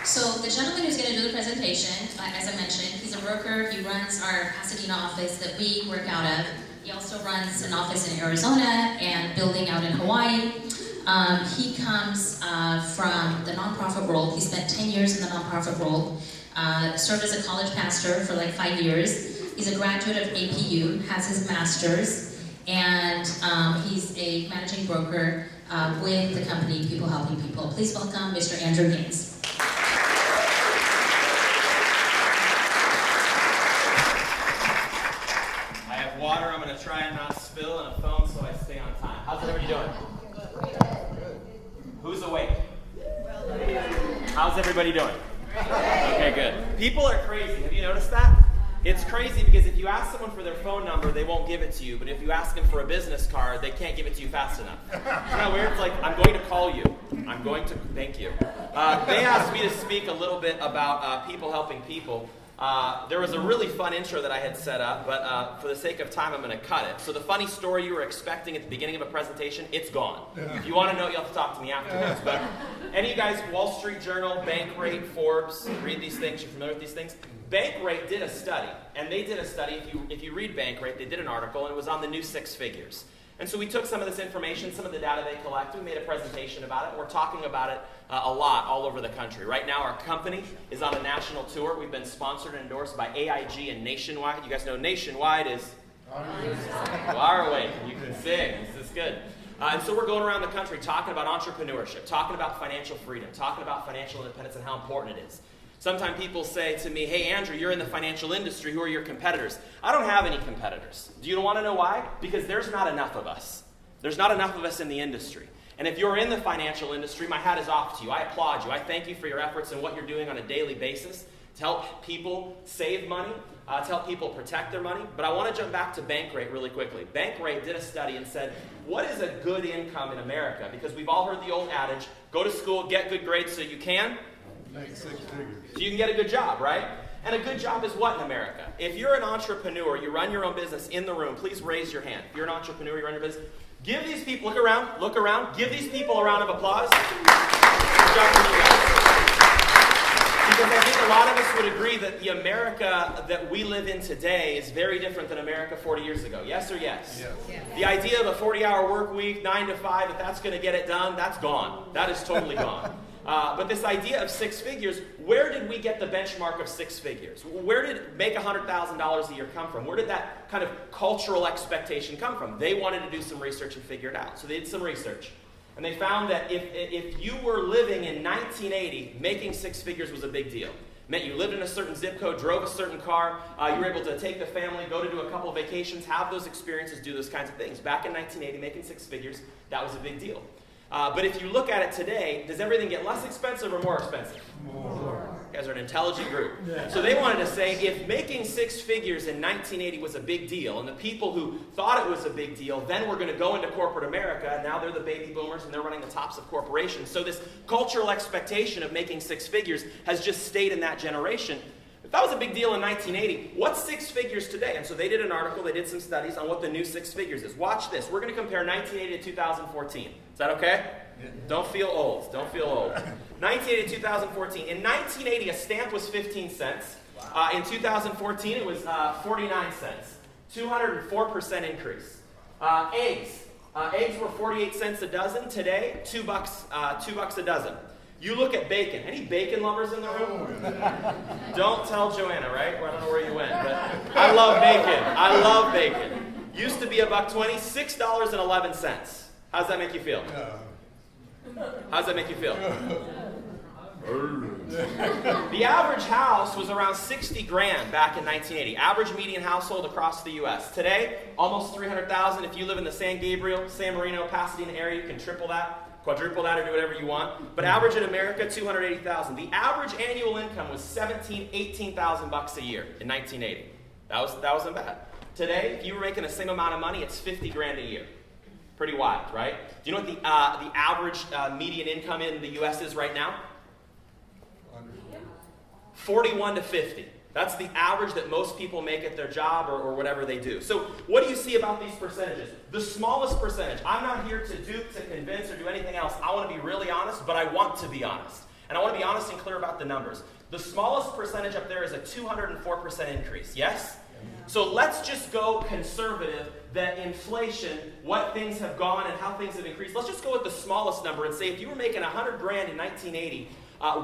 So the gentleman who's going to do the presentation, as I mentioned, he's a broker. He runs our Pasadena office that we work out of. He also runs an office in Arizona and building out in Hawaii. He comes from the nonprofit world. He spent 10 years in the nonprofit world, served as a college pastor for like 5 years. He's a graduate of APU, has his master's, and he's a managing broker with the company People Helping People. Please welcome Mr. Andrew Gaines. Water I'm going to try and not spill, and a phone so I stay on time. How's everybody doing? Who's awake? How's everybody doing? Okay, good. People are crazy. Have you noticed that? It's crazy because if you ask someone for their phone number, they won't give it to you. But if you ask them for a business card, they can't give it to you fast enough. Isn't that weird? It's like, I'm going to call you. I'm going to, thank you. They asked me to speak a little bit about people helping people. There was a really fun intro that I had set up, but for the sake of time, I'm going to cut it. So the funny story you were expecting at the beginning of a presentation, it's gone. If you want to know, you'll have to talk to me afterwards. But any of you guys, Wall Street Journal, Bankrate, Forbes, read these things, you're familiar with these things? Bankrate did a study, and they did a study, if you read Bankrate, they did an article, and it was on the new six figures. And so we took some of this information, some of the data they collected, we made a presentation about it, and we're talking about it a lot all over the country. Right now, our company is on a national tour. We've been sponsored and endorsed by AIG and Nationwide. You guys know Nationwide is... You are awake. You can sing. This is good. And so we're going around the country talking about entrepreneurship, talking about financial freedom, talking about financial independence and how important it is. Sometimes people say to me, hey, Andrew, you're in the financial industry. Who are your competitors? I don't have any competitors. Do you want to know why? Because there's not enough of us. There's not enough of us in the industry. And if you're in the financial industry, my hat is off to you. I applaud you. I thank you for your efforts and what you're doing on a daily basis to help people save money, to help people protect their money. But I want to jump back to Bankrate really quickly. Bankrate did a study and said, what is a good income in America? Because we've all heard the old adage, go to school, get good grades so you can make six figures. So you can get a good job, right? And a good job is what in America? If you're an entrepreneur, you run your own business in the room, please raise your hand. If you're an entrepreneur, you run your business. Give these people, look around, give these people a round of applause. Good job for you guys. Because I think a lot of us would agree that the America that we live in today is very different than America 40 years ago. Yes or yes? Yes. The idea of a 40-hour work week, 9 to 5, if that's going to get it done, that's gone. That is totally gone. But this idea of six figures, where did we get the benchmark of six figures? Where did make $100,000 a year come from? Where did that kind of cultural expectation come from? They wanted to do some research and figure it out. So they did some research. And they found that if you were living in 1980, making six figures was a big deal. It meant you lived in a certain zip code, drove a certain car, you were able to take the family, go to do a couple of vacations, have those experiences, do those kinds of things. Back in 1980, making six figures, that was a big deal. But if you look at it today, does everything get less expensive or more expensive? More. You guys are an intelligent group. So they wanted to say if making six figures in 1980 was a big deal, and the people who thought it was a big deal, then we're going to go into corporate America, and now they're the baby boomers, and they're running the tops of corporations. So this cultural expectation of making six figures has just stayed in that generation. If that was a big deal in 1980, what's six figures today? And so they did an article, they did some studies on what the new six figures is. Watch this. We're going to compare 1980 to 2014. Is that okay? Yeah. Don't feel old. Don't feel old. 1980 to 2014. In 1980, a stamp was 15 cents. In 2014, it was 49 cents. 204% increase. Eggs were 48 cents a dozen. Today, $2 a dozen. You look at bacon. Any bacon lovers in the room? Don't tell Joanna, right? Well, I don't know where you went, but I love bacon. I love bacon. Used to be $1.20, $6.11. How's that make you feel? How's that make you feel? The average house was around 60 grand back in 1980. Average median household across the U.S. Today, almost 300,000. If you live in the San Gabriel, San Marino, Pasadena area, you can triple that, quadruple that, or do whatever you want. But average in America, 280,000. The average annual income was $18,000 a year in 1980. That wasn't bad. Today, if you were making the same amount of money, it's 50 grand a year. Pretty wild, right? Do you know what the average median income in the U.S. is right now? 41 to 50. That's the average that most people make at their job or whatever they do. So what do you see about these percentages? The smallest percentage. I'm not here to dupe, to convince, or do anything else. I want to be really honest, but I want to be honest. And I want to be honest and clear about the numbers. The smallest percentage up there is a 204% increase, yes? So let's just go conservative that inflation, what things have gone and how things have increased. Let's just go with the smallest number and say if you were making $100,000 in 1980,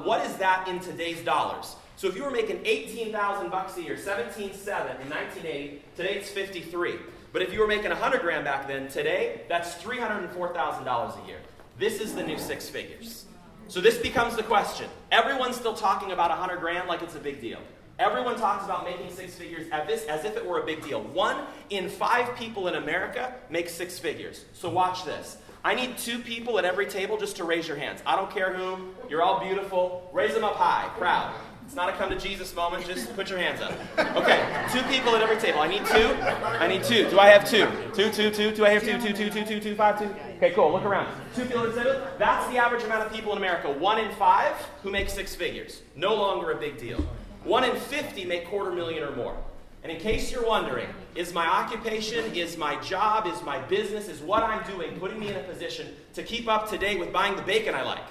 what is that in today's dollars? So if you were making $18,000 a year, 17.7 in 1980, today it's 53. But if you were making $100,000 back then, today that's $304,000 a year. This is the new six figures. So this becomes the question. Everyone's still talking about $100,000 like it's a big deal. Everyone talks about making six figures as if it were a big deal. 1 in 5 people in America make six figures. So watch this. I need 2 people at every table just to raise your hands. I don't care who. You're all beautiful. Raise them up high, proud. It's not a come to Jesus moment. Just put your hands up. Okay, 2 people at every table. I need 2. I need 2. Do I have 2? 2. Do I have 2? 5, 2. Okay, cool. Look around. 2 people at the table. That's the average amount of people in America. 1 in 5 who make six figures. No longer a big deal. 1 in 50 make $250,000 or more. And in case you're wondering, is my occupation, is my job, is my business, is what I'm doing putting me in a position to keep up to date with buying the bacon I like?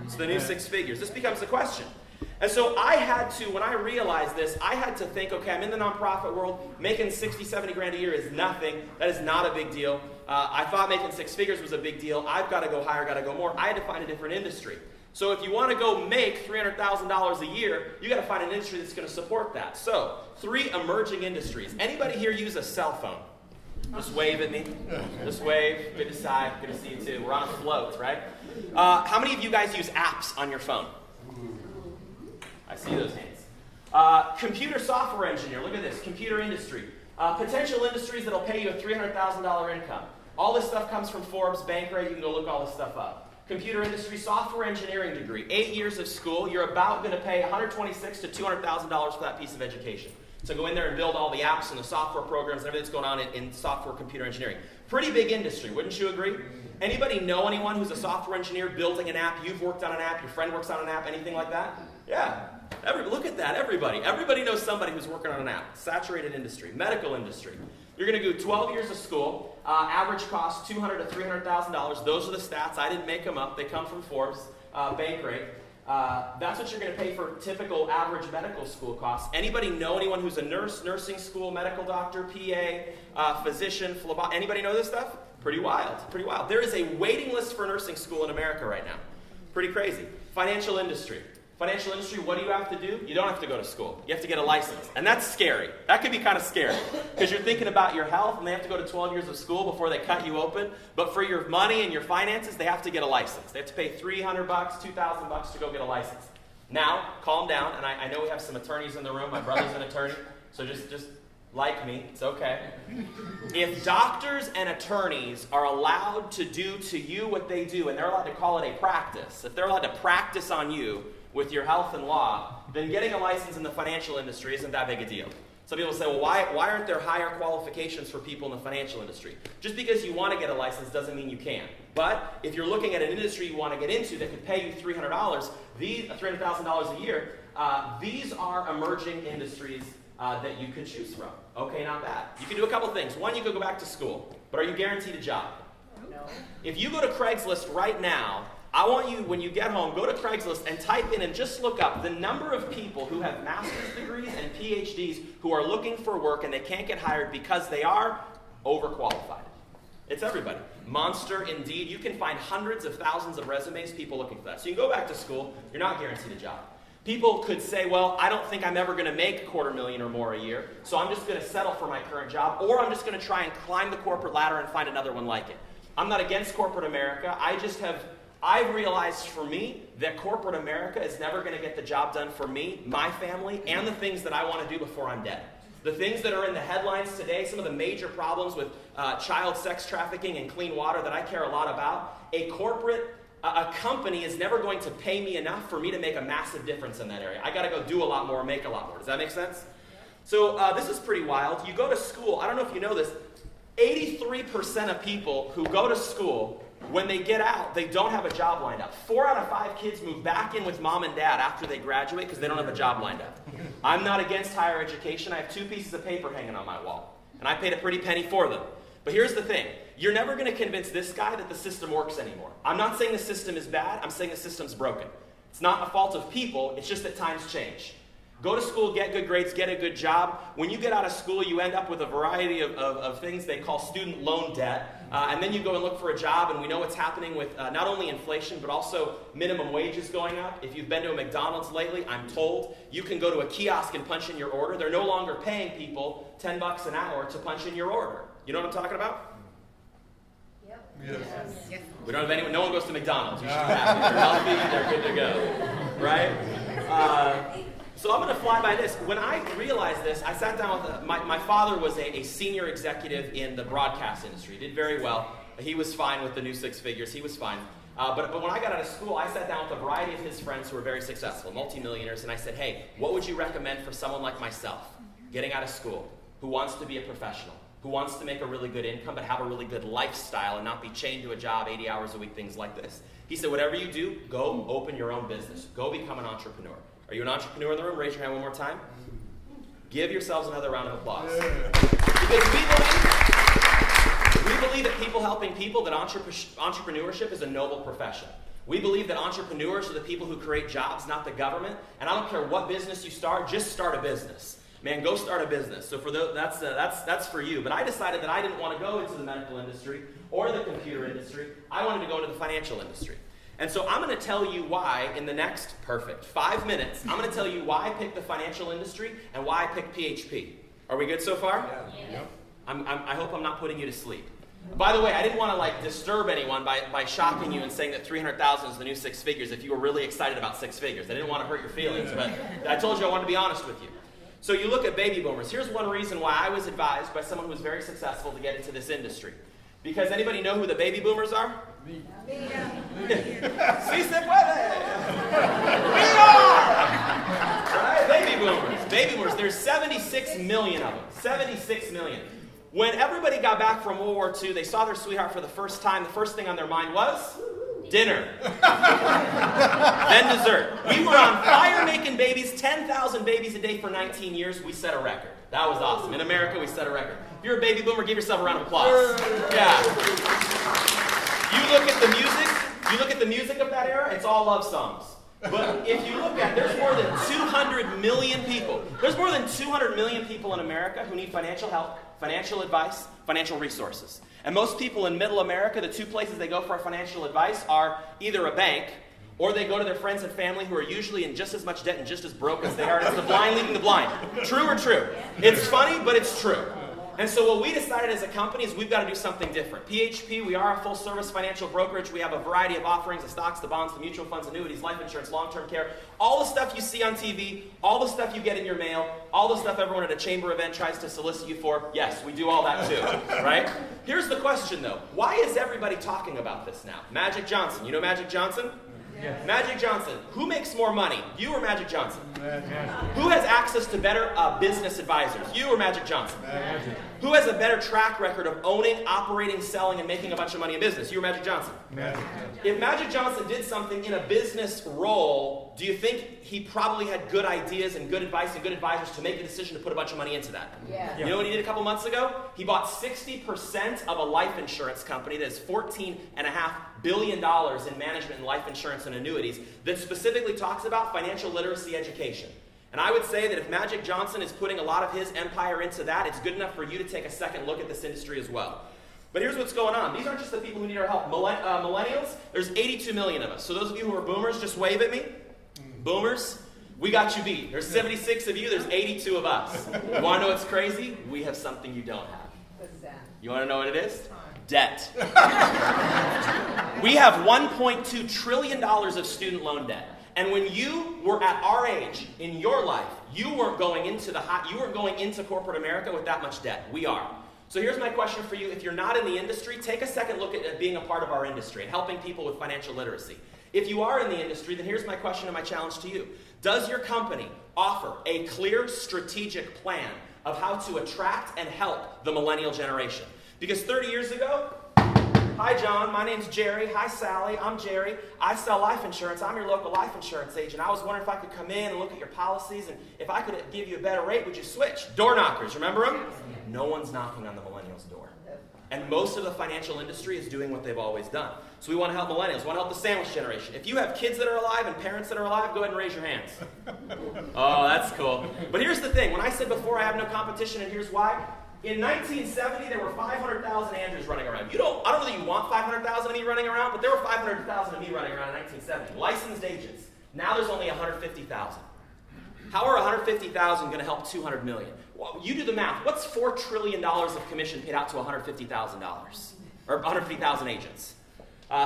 It's the new six figures. This becomes the question. And so I had to, when I realized this, I had to think, okay, I'm in the nonprofit world. Making 60, 70 grand a year is nothing. That is not a big deal. I thought making six figures was a big deal. I've got to go higher, got to go more. I had to find a different industry. So if you want to go make $300,000 a year, you got to find an industry that's going to support that. So 3 emerging industries. Anybody here use a cell phone? Just wave at me. Just wave. Good to see. Good to see you too. We're on a float, right? How many of you guys use apps on your phone? I see those hands. Computer software engineer. Look at this. Computer industry. Potential industries that'll pay you a $300,000 income. All this stuff comes from Forbes, Bankrate. You can go look all this stuff up. Computer industry, software engineering degree, 8 years of school. You're about going to pay $126,000 to $200,000 for that piece of education. So go in there and build all the apps and the software programs and everything that's going on in software computer engineering. Pretty big industry, wouldn't you agree? Anybody know anyone who's a software engineer building an app? You've worked on an app, your friend works on an app, anything like that? Yeah. Look at that, everybody. Everybody knows somebody who's working on an app. Saturated industry, medical industry. You're going to do 12 years of school, average cost $200,000 to $300,000. Those are the stats. I didn't make them up. They come from Forbes, Bankrate. That's what you're going to pay for typical average medical school costs. Anybody know anyone who's a nurse, nursing school, medical doctor, PA, physician, phlebotomist? Anybody know this stuff? Pretty wild. Pretty wild. There is a waiting list for nursing school in America right now. Pretty crazy. Financial industry. Financial industry, what do you have to do? You don't have to go to school. You have to get a license. And that's scary. That could be kind of scary. Because you're thinking about your health and they have to go to 12 years of school before they cut you open. But for your money and your finances, they have to get a license. They have to pay $300, $2,000 to go get a license. Now, calm down. And I know we have some attorneys in the room. My brother's an attorney. So just like me. It's okay. If doctors and attorneys are allowed to do to you what they do, and they're allowed to call it a practice, if they're allowed to practice on you with your health and law, then getting a license in the financial industry isn't that big a deal. Some people say, well, why aren't there higher qualifications for people in the financial industry? Just because you want to get a license doesn't mean you can. But if you're looking at an industry you want to get into that could pay you $300,000 a year, these are emerging industries that you could choose from. Okay, not bad. You can do a couple things. One, you could go back to school, but are you guaranteed a job? No. If you go to Craigslist right now, I want you, when you get home, go to Craigslist and type in and just look up the number of people who have master's degrees and PhDs who are looking for work and they can't get hired because they are overqualified. It's everybody. Monster, Indeed, you can find hundreds of thousands of resumes, people looking for that. So you can go back to school, you're not guaranteed a job. People could say, well, I don't think I'm ever going to make $250,000 or more a year, so I'm just going to settle for my current job, or I'm just going to try and climb the corporate ladder and find another one like it. I'm not against corporate America. I've realized for me that corporate America is never going to get the job done for me, my family, and the things that I want to do before I'm dead. The things that are in the headlines today, some of the major problems with child sex trafficking and clean water that I care a lot about, a company is never going to pay me enough for me to make a massive difference in that area. I got to go do a lot more, make a lot more. Does that make sense? So this is pretty wild. You go to school. I don't know if you know this. 83% of people who go to school, when they get out, they don't have a job lined up. 4 out of 5 kids move back in with mom and dad after they graduate because they don't have a job lined up. I'm not against higher education. I have 2 pieces of paper hanging on my wall, and I paid a pretty penny for them. But here's the thing. You're never going to convince this guy that the system works anymore. I'm not saying the system is bad. I'm saying the system's broken. It's not a fault of people, it's just that times change. Go to school, get good grades, get a good job. When you get out of school, you end up with a variety of things they call student loan debt. And then you go and look for a job, and we know what's happening with not only inflation, but also minimum wages going up. If you've been to a McDonald's lately, I'm told you can go to a kiosk and punch in your order. They're no longer paying people $10 an hour to punch in your order. You know what I'm talking about? Yes. We don't have anyone, no one goes to McDonald's. You should be happy. They're healthy, they're good to go. Right? So I'm going to fly by this. When I realized this, I sat down with my father was a senior executive in the broadcast industry. He did very well. He was fine with the new six figures. He was fine. But when I got out of school, I sat down with a variety of his friends who were very successful, multimillionaires, and I said, hey, what would you recommend for someone like myself, getting out of school, who wants to be a professional, who wants to make a really good income but have a really good lifestyle and not be chained to a job 80 hours a week, things like this. He said, whatever you do, go open your own business. Go become an entrepreneur. Are you an entrepreneur in the room? Raise your hand one more time. Give yourselves another round of applause. Because we believe that people helping people, that entrepreneurship is a noble profession. We believe that entrepreneurs are the people who create jobs, not the government. And I don't care what business you start, just start a business. Man, go start a business. So for that's for you. But I decided that I didn't want to go into the medical industry or the computer industry. I wanted to go into the financial industry. And so I'm going to tell you why in the next, 5 minutes, I'm going to tell you why I picked the financial industry and why I picked PHP. Are we good so far? Yeah. I hope I'm not putting you to sleep. By the way, I didn't want to disturb anyone by shocking you and saying that 300,000 is the new six figures if you were really excited about six figures. I didn't want to hurt your feelings, but I told you I wanted to be honest with you. So you look at baby boomers. Here's one reason why I was advised by someone who was very successful to get into this industry. Because anybody know who the baby boomers are? Me. Si se puede. We are! Right? Baby boomers. Baby boomers. There's 76 million of them. 76 million. When everybody got back from World War II, they saw their sweetheart for the first time. The first thing on their mind was dinner. Then dessert. We were on fire making babies, 10,000 babies a day for 19 years. We set a record. That was awesome. In America, we set a record. If you're a baby boomer, give yourself a round of applause. Yeah. You look at the music of that era, it's all love songs. But if you look at, there's more than 200 million people. There's more than 200 million people in America who need financial help, financial advice, financial resources. And most people in middle America, the two places they go for financial advice are either a bank or they go to their friends and family who are usually in just as much debt and just as broke as they are. It's the blind leading the blind. True or true? It's funny, but it's true. And so what we decided as a company is we've got to do something different. PHP, we are a full-service financial brokerage. We have a variety of offerings, the stocks, the bonds, the mutual funds, annuities, life insurance, long-term care, all the stuff you see on TV, all the stuff you get in your mail, all the stuff everyone at a chamber event tries to solicit you for. Yes, we do all that too, right? Here's the question, though. Why is everybody talking about this now? Magic Johnson. You know Magic Johnson? Yes. Magic Johnson. Who makes more money? You or Magic Johnson? Magic. Who has access to better business advisors? You or Magic Johnson? Magic. Who has a better track record of owning, operating, selling, and making a bunch of money in business? You or Magic Johnson? Magic. If Magic Johnson did something in a business role, do you think he probably had good ideas and good advice and good advisors to make the decision to put a bunch of money into that? Yeah. You know what he did a couple months ago? He bought 60% of a life insurance company that has $14.5 billion in management and life insurance and annuities that specifically talks about financial literacy education. And I would say that if Magic Johnson is putting a lot of his empire into that, it's good enough for you to take a second look at this industry as well. But here's what's going on. These aren't just the people who need our help. Millennials, there's 82 million of us. So those of you who are boomers, just wave at me. Boomers, we got you beat. There's 76 of you, there's 82 of us. You want to know what's crazy? We have something you don't have. What's that? You want to know what it is? Debt. We have $1.2 trillion of student loan debt. And when you were at our age in your life, you weren't going into corporate America with that much debt. We are. So here's my question for you. If you're not in the industry, take a second look at being a part of our industry and helping people with financial literacy. If you are in the industry, then here's my question and my challenge to you. Does your company offer a clear strategic plan of how to attract and help the millennial generation? Because 30 years ago, hi John, my name's Jerry. Hi Sally, I'm Jerry. I sell life insurance. I'm your local life insurance agent. I was wondering if I could come in and look at your policies, and if I could give you a better rate, would you switch? Door knockers, remember them? No one's knocking on the millennials' door. And most of the financial industry is doing what they've always done. So we want to help millennials. We want to help the sandwich generation. If you have kids that are alive and parents that are alive, go ahead and raise your hands. Oh, that's cool. But here's the thing. When I said before I have no competition, and here's why. In 1970, there were 500,000 Andrews running around. I don't know that you want 500,000 of me running around, but there were 500,000 of me running around in 1970. Licensed agents. Now there's only 150,000. How are 150,000 going to help 200 million? Well, you do the math. What's $4 trillion of commission paid out to $150,000? Or 150,000 agents?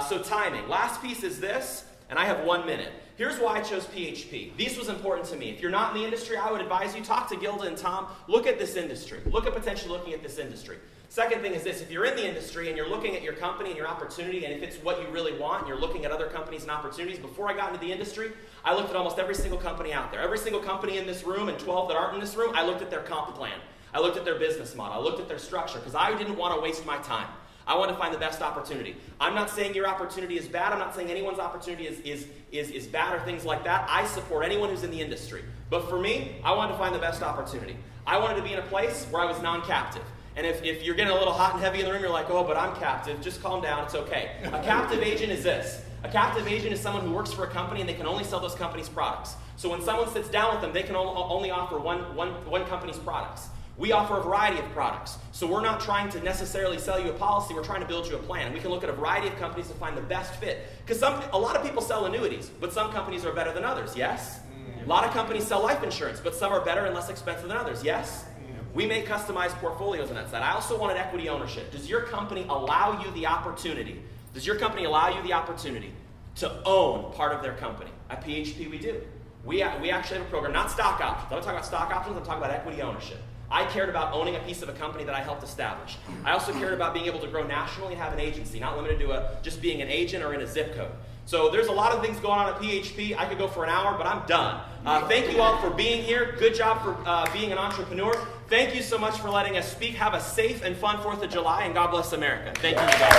So timing. Last piece is this, and I have 1 minute. Here's why I chose PHP. This was important to me. If you're not in the industry, I would advise you talk to Gilda and Tom. Look at this industry. Look at potentially looking at this industry. Second thing is this. If you're in the industry and you're looking at your company and your opportunity, and if it's what you really want, and you're looking at other companies and opportunities, before I got into the industry, I looked at almost every single company out there. Every single company in this room and 12 that aren't in this room, I looked at their comp plan. I looked at their business model. I looked at their structure because I didn't want to waste my time. I want to find the best opportunity. I'm not saying your opportunity is bad. I'm not saying anyone's opportunity is bad or things like that. I support anyone who's in the industry. But for me, I wanted to find the best opportunity. I wanted to be in a place where I was non-captive. And if you're getting a little hot and heavy in the room, you're like, oh, but I'm captive. Just calm down. It's okay. A captive agent is this. A captive agent is someone who works for a company and they can only sell those companies' products. So when someone sits down with them, they can only offer one company's products. We offer a variety of products. So we're not trying to necessarily sell you a policy, we're trying to build you a plan. We can look at a variety of companies to find the best fit. Because a lot of people sell annuities, but some companies are better than others, yes? A lot of companies sell life insurance, but some are better and less expensive than others, yes? We make customized portfolios on that side. I also wanted equity ownership. Does your company allow you the opportunity? Does your company allow you the opportunity to own part of their company? At PHP, we do. We actually have a program, not stock options. I'm not talking about stock options, I'm talking about equity ownership. I cared about owning a piece of a company that I helped establish. I also cared about being able to grow nationally and have an agency, not limited to just being an agent or in a zip code. So there's a lot of things going on at PHP. I could go for an hour, but I'm done. Thank you all for being here. Good job for being an entrepreneur. Thank you so much for letting us speak. Have a safe and fun 4th of July, and God bless America. Thank you, you guys.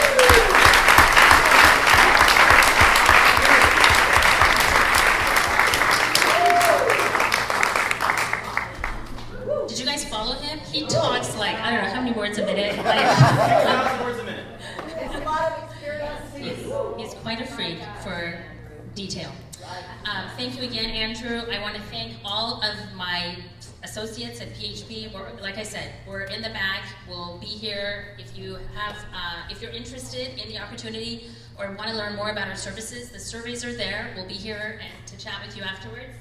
Did you guys follow him? He talks like, I don't know how many words a minute. 6,000 words a minute. It's a lot of experience. He's quite a freak for detail. Thank you again, Andrew. I want to thank all of my associates at PHP. Like I said, we're in the back. We'll be here if you're interested in the opportunity or want to learn more about our services. The surveys are there. We'll be here to chat with you afterwards.